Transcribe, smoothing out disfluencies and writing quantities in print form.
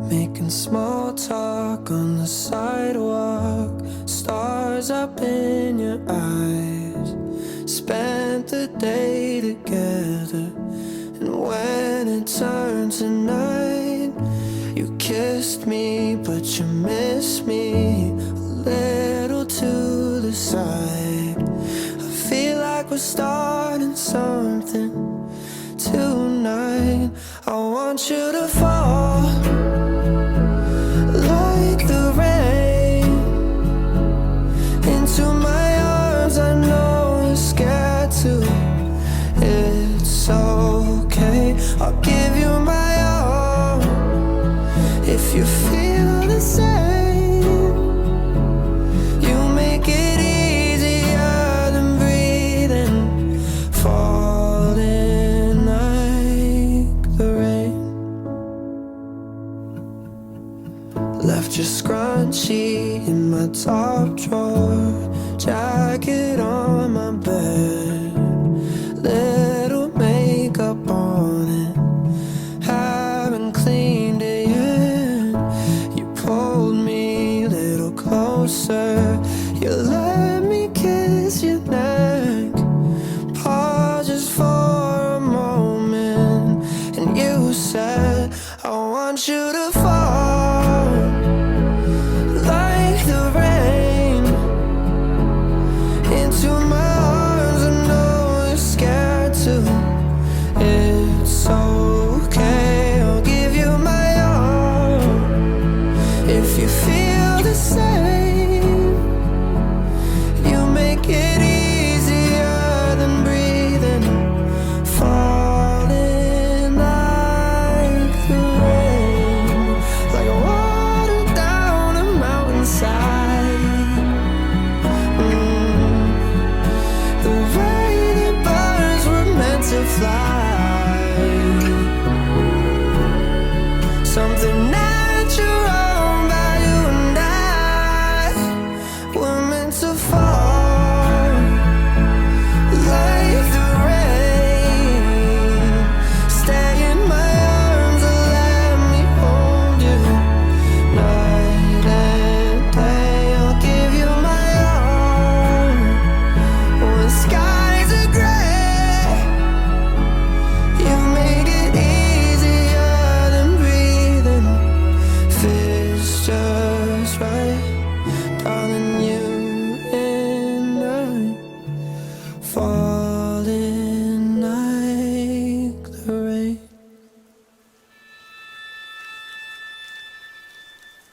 Making small talk on the sidewalk, stars up in your eyes. Spent the day together, and when it turned to night, you kissed me, but you missed me a little to the side. I feel like we're starting something tonight. I want you to fall like the rain into my arms. I know you're scared to. It's okay, I'll give you my all if you feel the same. You make it easier than breathing, falling like the rain. Left your scrunchie in my top drawer, jacket on my bed, little makeup on it, haven't cleaned it yet. You pulled me a little closer, you let me kiss your neck, pause just for a moment, and you said, I want you to